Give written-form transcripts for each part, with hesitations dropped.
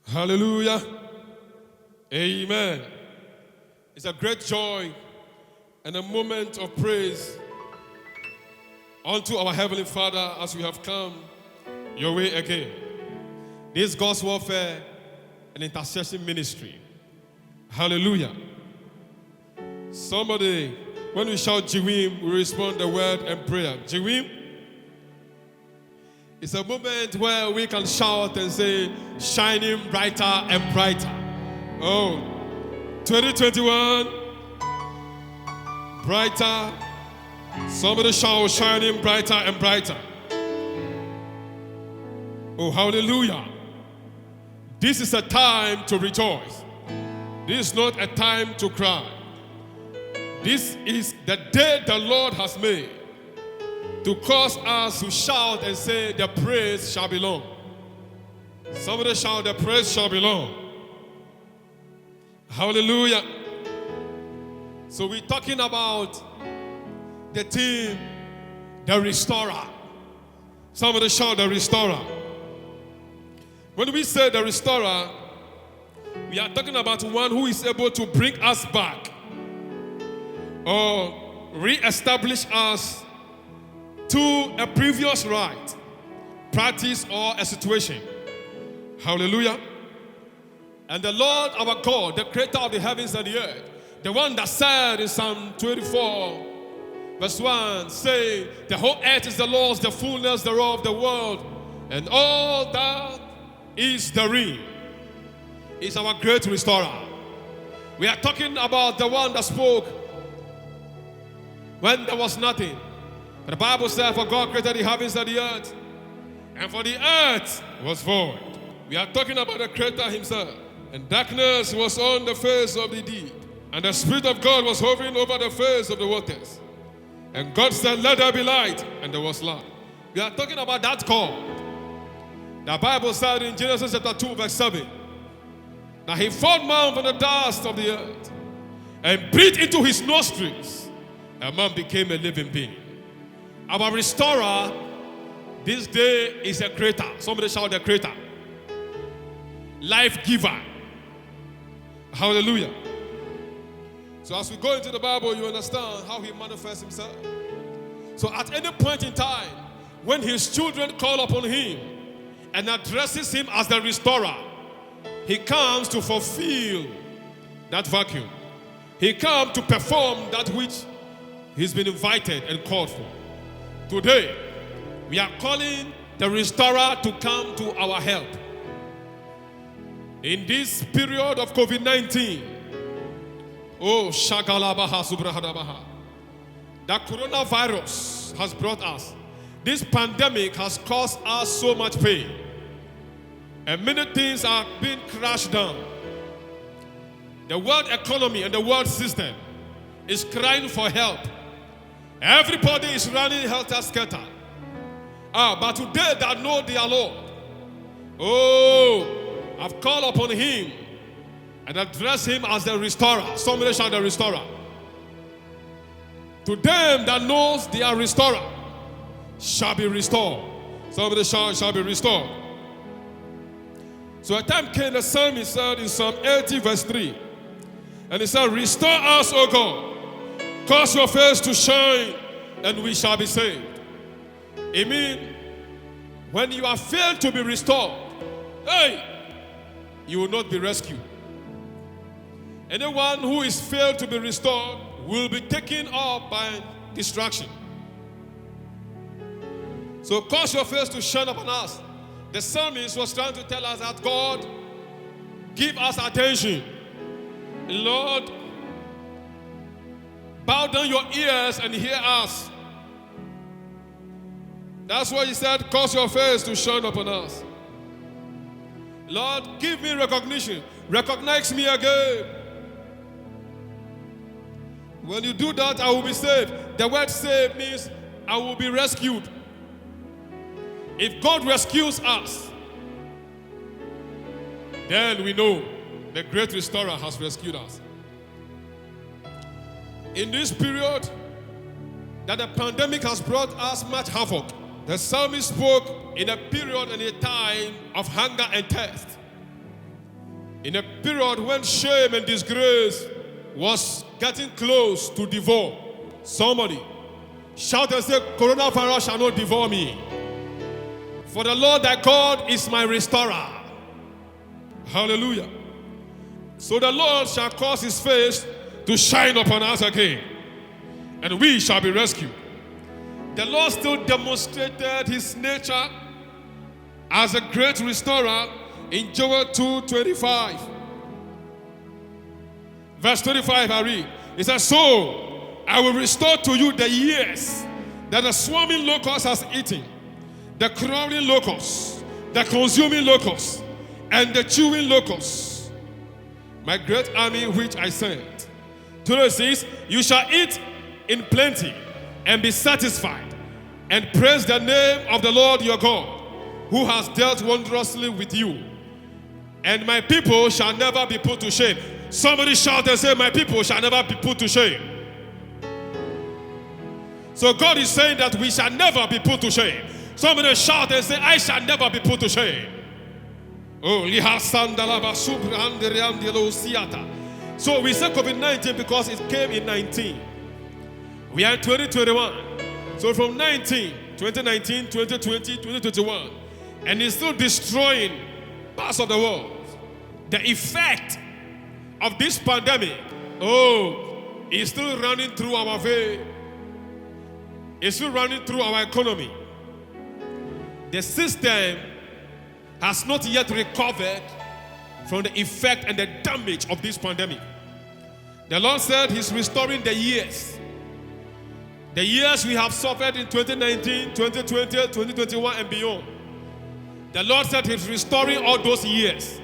Hallelujah. Amen. It's a great joy and a moment of praise unto our Heavenly Father as we have come your way again. This is God's warfare and intercession ministry. Hallelujah. Somebody, when we shout Jiwim, we respond the word and prayer. Jiwim. It's a moment where we can shout and say, shining brighter and brighter. Oh, 2021, brighter. Somebody shout, shining brighter and brighter. Oh, hallelujah. This is a time to rejoice. This is not a time to cry. This is the day the Lord has made, to cause us to shout and say, the praise shall belong. Somebody shout, the praise shall belong. Hallelujah. So we're talking about the theme, the restorer. Somebody shout, the restorer. When we say the restorer, we are talking about one who is able to bring us back or re-establish us to a previous right, practice, or a situation. Hallelujah. And the Lord our God, the creator of the heavens and the earth, the one that said in Psalm 24, verse 1, say, the whole earth is the Lord's, the fullness thereof, the world, and all that is therein, is our great restorer. We are talking about the one that spoke when there was nothing. The Bible says, for God created the heavens and the earth, and for the earth was void. We are talking about the Creator himself. And darkness was on the face of the deep, and the Spirit of God was hovering over the face of the waters. And God said, let there be light, and there was light. We are talking about that God. The Bible said in Genesis chapter 2, verse 7, that he formed man from the dust of the earth, and breathed into his nostrils, and man became a living being. Our restorer this day is a creator. Somebody shout, the creator. Life giver. Hallelujah. So as we go into the Bible, you understand how he manifests himself. So at any point in time, when his children call upon him and addresses him as the restorer, he comes to fulfill that vacuum. He comes to perform that which he's been invited and called for. Today, we are calling the restorer to come to our help. In this period of COVID-19, oh, Shagalabaha Subrahadabaha, the coronavirus has brought us. This pandemic has caused us so much pain. And many things are being crashed down. The world economy and the world system is crying for help. Everybody is running helter-skelter. But today that know their Lord, oh, I've called upon him and addressed him as the restorer. Somebody shout, the restorer. To them that knows their restorer shall be restored. Somebody shout, shall be restored. So a time came, the psalmist said in Psalm 80 verse 3, and he said, restore us, O God, cause your face to shine, and we shall be saved. It means when you are failed to be restored, hey, you will not be rescued. Anyone who is failed to be restored will be taken up by distraction. So cause your face to shine upon us. The psalmist was trying to tell us that God, give us attention. Lord, bow down your ears and hear us. That's why he said, cause your face to shine upon us. Lord, give me recognition. Recognize me again. When you do that, I will be saved. The word saved means I will be rescued. If God rescues us, then we know the great restorer has rescued us. In this period that the pandemic has brought us much havoc, the psalmist spoke in a period and a time of hunger and thirst. In a period when shame and disgrace was getting close to devour somebody, shout and say, coronavirus shall not devour me. For the Lord thy God is my restorer. Hallelujah. So the Lord shall cause his face to shine upon us again, and we shall be rescued. The Lord still demonstrated his nature as a great restorer in Joel 2:25. Verse 25 I read. It says, so I will restore to you the years that the swarming locust has eaten, the crawling locust, the consuming locust, and the chewing locust, my great army which I sent. 26, you shall eat in plenty and be satisfied, and praise the name of the Lord your God, who has dealt wondrously with you. And my people shall never be put to shame. Somebody shout and say, my people shall never be put to shame. So God is saying that we shall never be put to shame. Somebody shout and say, I shall never be put to shame. Oh, so we say COVID-19 because it came in 19. We are in 2021. So from 2019, 2020, 2021, and it's still destroying parts of the world. The effect of this pandemic, is still running through our vein. It's still running through our economy. The system has not yet recovered from the effect and the damage of this pandemic. The Lord said he's restoring the years. The years we have suffered in 2019, 2020, 2021 and beyond. The Lord said he's restoring all those years.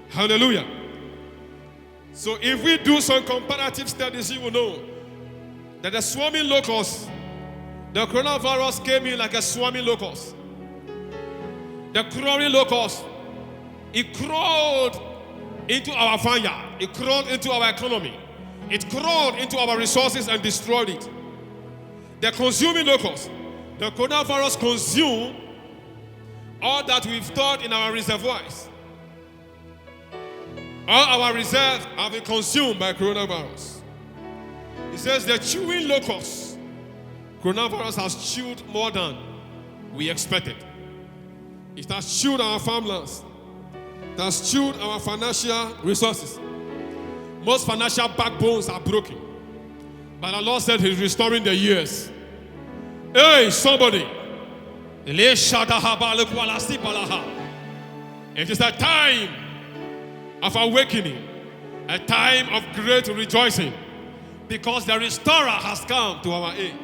Hallelujah. So if we do some comparative studies, you will know that the swarming locust, the coronavirus came in like a swarming locust. The crawling locust, it crawled into our vineyard. It crawled into our economy. It crawled into our resources and destroyed it. The consuming locust, the coronavirus consumed all that we've stored in our reservoirs. All our reserves have been consumed by coronavirus. It says the chewing locust, coronavirus has chewed more than we expected. It has chewed our farmlands. It has chewed our financial resources. Most financial backbones are broken. But the Lord said he's restoring the years. Hey, somebody. It is a time of awakening, a time of great rejoicing, because the restorer has come to our aid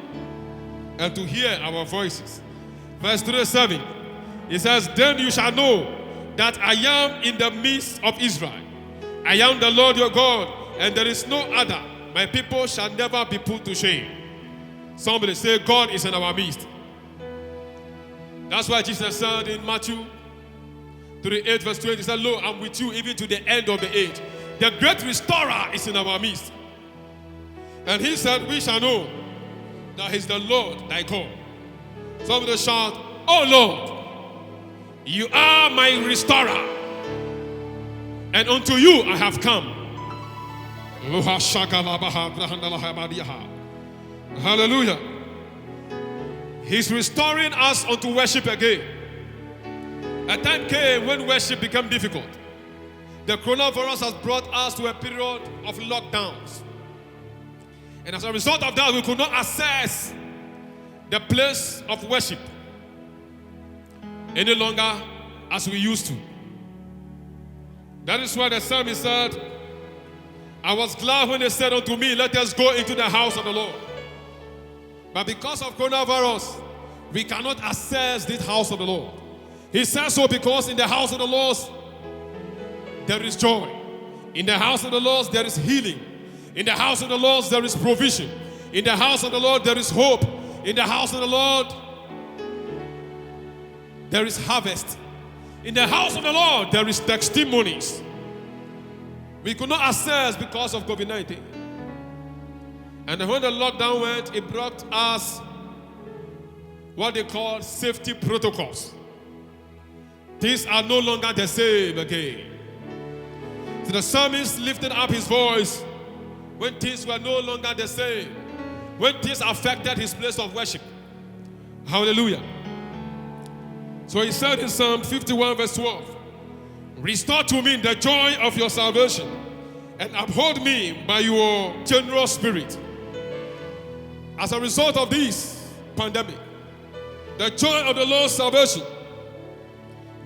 and to hear our voices. Verse 37, it says, then you shall know that I am in the midst of Israel. I am the Lord your God, and there is no other. My people shall never be put to shame. Somebody say, God is in our midst. That's why Jesus said in Matthew 38 verse 20, he said, lo, I'm with you even to the end of the age. The great restorer is in our midst. And he said, we shall know that he's the Lord thy God. Somebody shout, oh Lord, you are my restorer, and unto you I have come. Hallelujah. He's restoring us unto worship again. A time came when worship became difficult. The coronavirus has brought us to a period of lockdowns. And as a result of that, we could not access the place of worship any longer as we used to. That is why the psalmist said, I was glad when they said unto me, let us go into the house of the Lord. But because of coronavirus, we cannot access this house of the Lord. He says so because in the house of the Lord, there is joy. In the house of the Lord, there is healing. In the house of the Lord, there is provision. In the house of the Lord, there is hope. In the house of the Lord, there is harvest. In the house of the Lord, there is testimonies. We could not access because of COVID-19. And when the lockdown went, it brought us what they call safety protocols. Things are no longer the same again. The psalmist lifted up his voice when things were no longer the same, when things affected his place of worship. Hallelujah. So he said in Psalm 51 verse 12, restore to me the joy of your salvation and uphold me by your generous spirit. As a result of this pandemic, the joy of the Lord's salvation,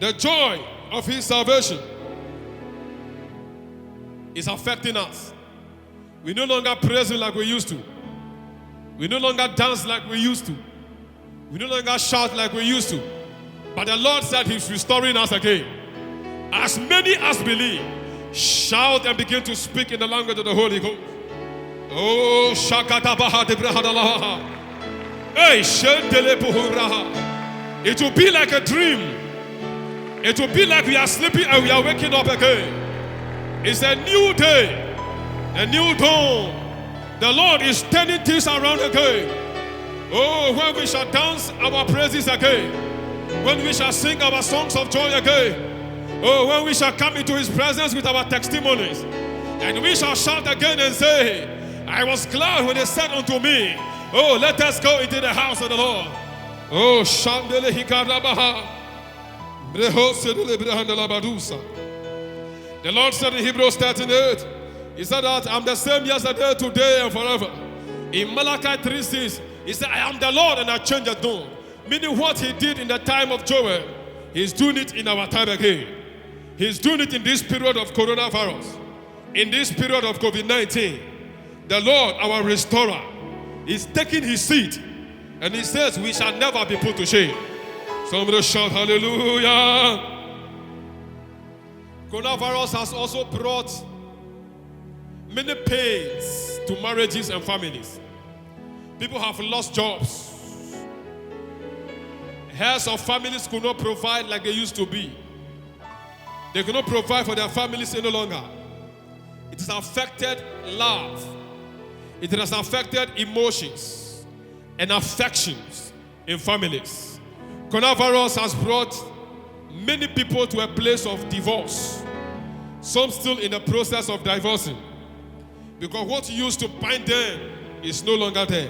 the joy of his salvation is affecting us. We no longer praise him like we used to. We no longer dance like we used to. We no longer shout like we used to. But the Lord said he's restoring us again. As many as believe, shout and begin to speak in the language of the Holy Ghost. Oh, Shakatabaha de Brahadalaha. Hey, Shendelepuhuraha. It will be like a dream. It will be like we are sleeping and we are waking up again. It's a new day, a new dawn. The Lord is turning things around again. Oh, when we shall dance our praises again. When we shall sing our songs of joy again. Oh, when we shall come into his presence with our testimonies. And we shall shout again and say, I was glad when they said unto me, oh, let us go into the house of the Lord. Oh, Shandele Hikarabaha. The Lord said in Hebrews 13:8, he said that I'm the same yesterday, today, and forever. In Malachi 3:6, he said, I am the Lord and I change it not. Meaning what he did in the time of Joel, he's doing it in our time again. He's doing it in this period of coronavirus, in this period of COVID-19. The Lord, our restorer, is taking his seat, and he says we shall never be put to shame. Somebody shout hallelujah. Coronavirus has also brought many pains to marriages and families. People have lost jobs. Heads of families could not provide like they used to be. They could not provide for their families any longer. It has affected love. It has affected emotions and affections in families. Coronavirus has brought many people to a place of divorce. Some still in the process of divorcing. Because what used to bind them is no longer there.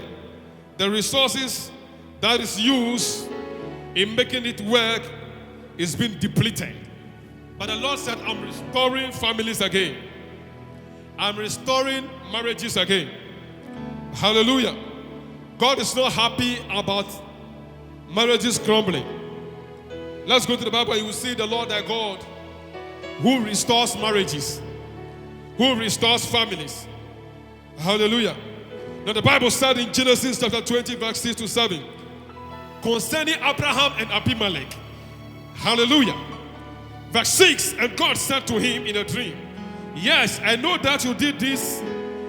The resources that is used in making it work is being depleted. But the Lord said, I'm restoring families again. I'm restoring marriages again. Hallelujah. God is not happy about marriages crumbling. Let's go to the Bible. You will see the Lord thy God who restores marriages, who restores families. Hallelujah. Now the Bible said in Genesis chapter 20 verse 6 to 7 concerning Abraham and Abimelech. Hallelujah. Verse 6, and God said to him in a dream, yes, I know that you did this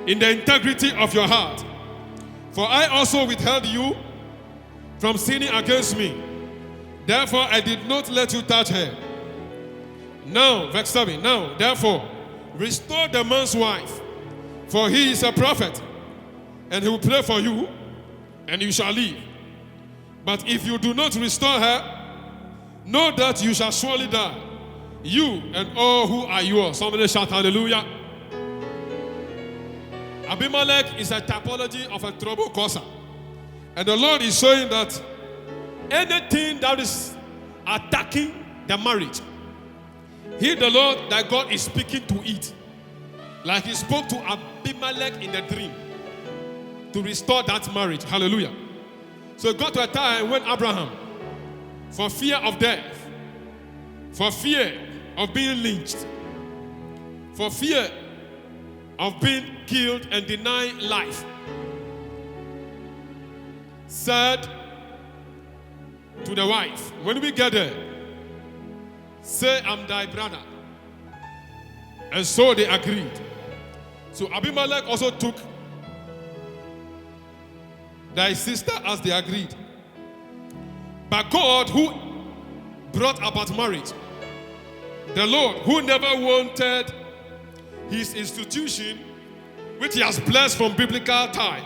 in the integrity of your heart. For I also withheld you from sinning against me. Therefore, I did not let you touch her. Now, verse 7, now, therefore, restore the man's wife, for he is a prophet, and he will pray for you, and you shall live. But if you do not restore her, know that you shall surely die, you and all who are yours. Somebody shout hallelujah. Abimelech is a typology of a trouble causer. And the Lord is showing that anything that is attacking the marriage, he, the Lord, that God is speaking to it. Like he spoke to Abimelech in the dream to restore that marriage. Hallelujah. So it got to a time when Abraham, for fear of death, for fear of being lynched, for fear of being killed and denied life, said to the wife, when we get there, say I'm thy brother. And so they agreed. So Abimelech also took thy sister as they agreed. But God, who brought about marriage, the Lord, who never wanted his institution, which he has blessed from biblical time,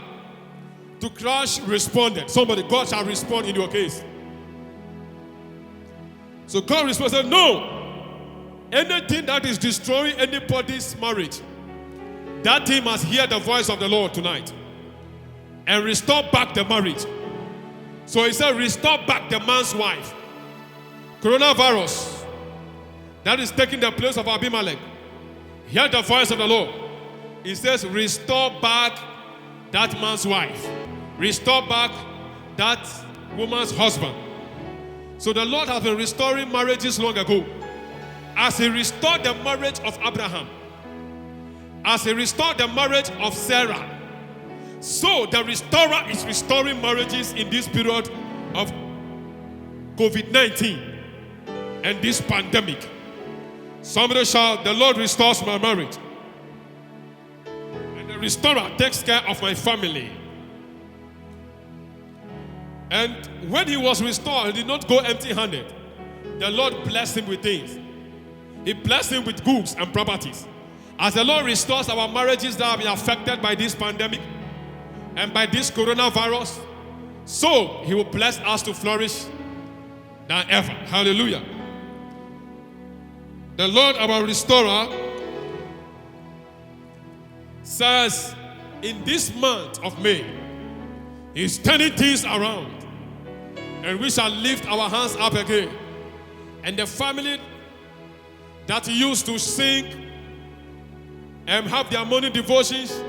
to crash, responded. Somebody, God shall respond in your case. So God responded, no, Anything that is destroying anybody's marriage, that team must hear the voice of the Lord tonight and restore back the marriage. So he said, restore back the man's wife. Coronavirus that is taking the place of Abimelech, hear the voice of the Lord. He says, restore back that man's wife. Restore back that woman's husband. So the Lord has been restoring marriages long ago. As he restored the marriage of Abraham, as he restored the marriage of Sarah, so the restorer is restoring marriages in this period of COVID-19 and this pandemic. Somebody shout, the Lord restores my marriage. And the restorer takes care of my family. And when he was restored, he did not go empty-handed. The Lord blessed him with things. He blessed him with goods and properties. As the Lord restores our marriages that have been affected by this pandemic and by this coronavirus, so he will bless us to flourish than ever. Hallelujah. The Lord, our restorer, says in this month of May, he's turning things around, and we shall lift our hands up again. And the family that used to sing and have their morning devotions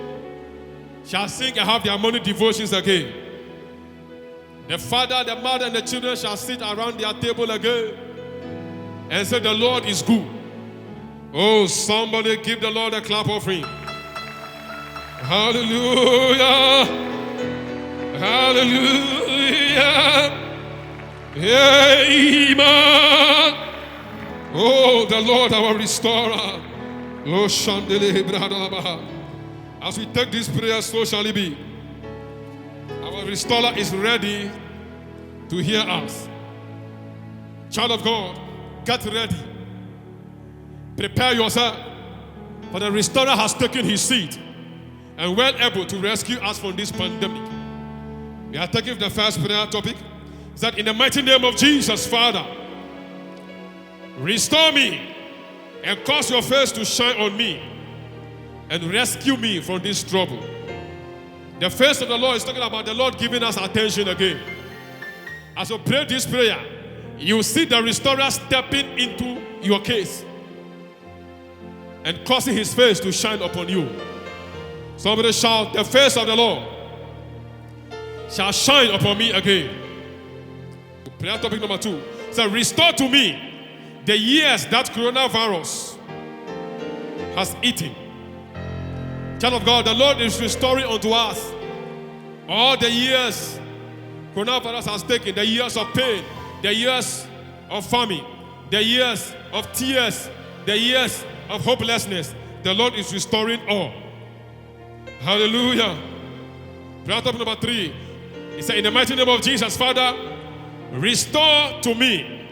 shall sing and have their morning devotions again. The father, the mother, and the children shall sit around their table again and say, the Lord is good. Oh, somebody give the Lord a clap offering. Hallelujah. Hallelujah. Amen. Oh, the Lord our restorer. Oh, Shandele Bradabaha. As we take this prayer, so shall it be. Our restorer is ready to hear us. Child of God, get ready. Prepare yourself, for the restorer has taken his seat and well able to rescue us from this pandemic. We are taking the first prayer topic. Is that in the mighty name of Jesus, Father, restore me and cause your face to shine on me and rescue me from this trouble. The face of the Lord is talking about the Lord giving us attention again. As you pray this prayer, you see the restorer stepping into your case and causing his face to shine upon you. Somebody shout, the face of the Lord shall shine upon me again. Prayer topic number 2. So restore to me the years that coronavirus has eaten. Child of God, the Lord is restoring unto us all the years coronavirus has taken, the years of pain, the years of famine, the years of tears, the years of hopelessness. The Lord is restoring all. Hallelujah. Prayer topic number 3. He said, in the mighty name of Jesus, Father, restore to me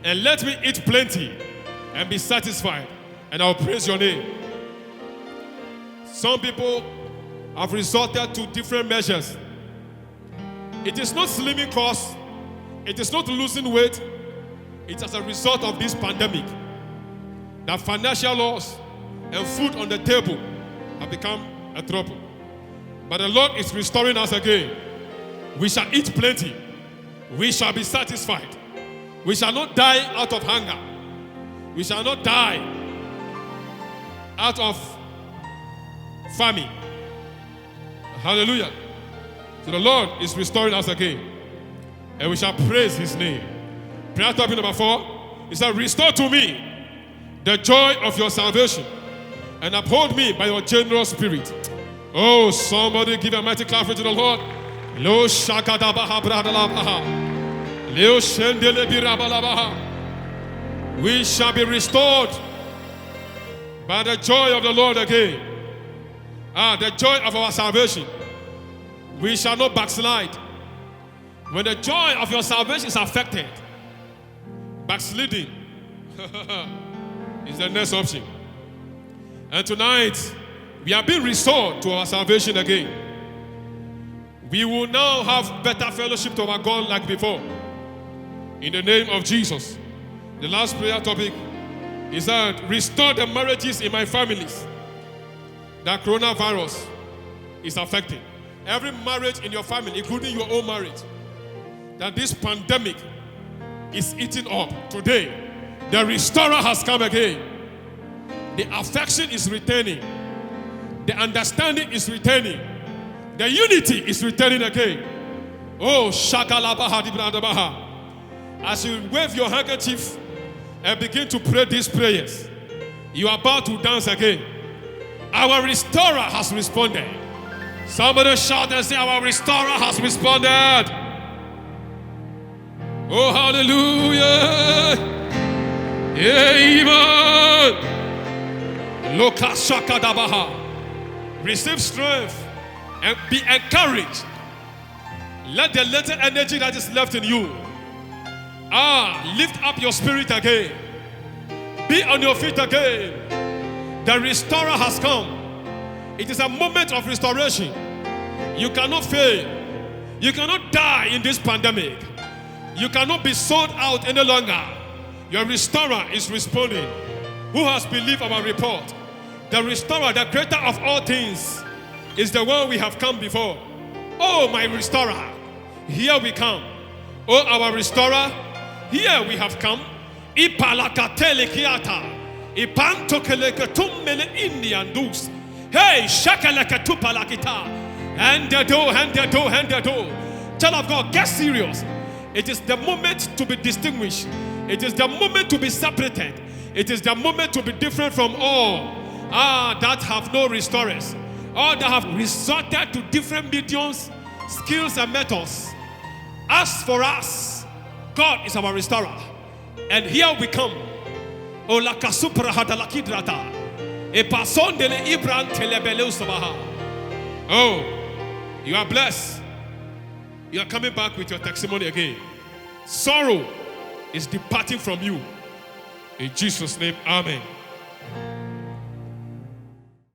and let me eat plenty and be satisfied, and I'll praise your name. Some people have resorted to different measures. It is not slimming costs. It is not losing weight. It's as a result of this pandemic that financial loss and food on the table have become a trouble. But the Lord is restoring us again. We shall eat plenty. We shall be satisfied. We shall not die out of hunger. We shall not die out of famine. Hallelujah. So the Lord is restoring us again, and we shall praise his name. Prayer topic number 4 is that restore to me the joy of your salvation and uphold me by your generous spirit. Oh, somebody give a mighty clap to the Lord. Lo shakadabaha bradalabaha. Leo shendele birabalabaha. We shall be restored by the joy of the Lord again. The joy of our salvation. We shall not backslide. When the joy of your salvation is affected, backsliding is the next option. And tonight, we are being restored to our salvation again. We will now have better fellowship to our God like before. In the name of Jesus. The last prayer topic He said, restore the marriages in my families that coronavirus is affecting. Every marriage in your family, including your own marriage, that this pandemic is eating up. Today, the restorer has come again. The affection is returning. The understanding is returning. The unity is returning again. Oh, Shakalabaha Dibrandabaha. As you wave your handkerchief and begin to pray these prayers, you are about to dance again. Our restorer has responded. Somebody shout and say, our restorer has responded. Oh, hallelujah. Amen. Loka Shakadabaha. Receive strength and be encouraged. Let the little energy that is left in you lift up your spirit again. Be on your feet again. The restorer has come. It is a moment of restoration. You cannot fail. You cannot die in this pandemic. You cannot be sold out any longer. Your restorer is responding. Who has believed our report? The restorer, the creator of all things, is the one we have come before. Oh, my restorer, here we come. Oh, our restorer, here we have come. Ipalakatele kiata. Ipantokelekatumele Indian dus. Hey, shakalakatupalakita. Hand the door, hand the door, hand the door. Child of God, get serious. It is the moment to be distinguished. It is the moment to be separated. It is the moment to be different from all that have no restorers. All that have resorted to different mediums, skills, and methods. As for us, God is our restorer. And here we come. Oh, you are blessed. You are coming back with your testimony again. Sorrow is departing from you. In Jesus' name, amen.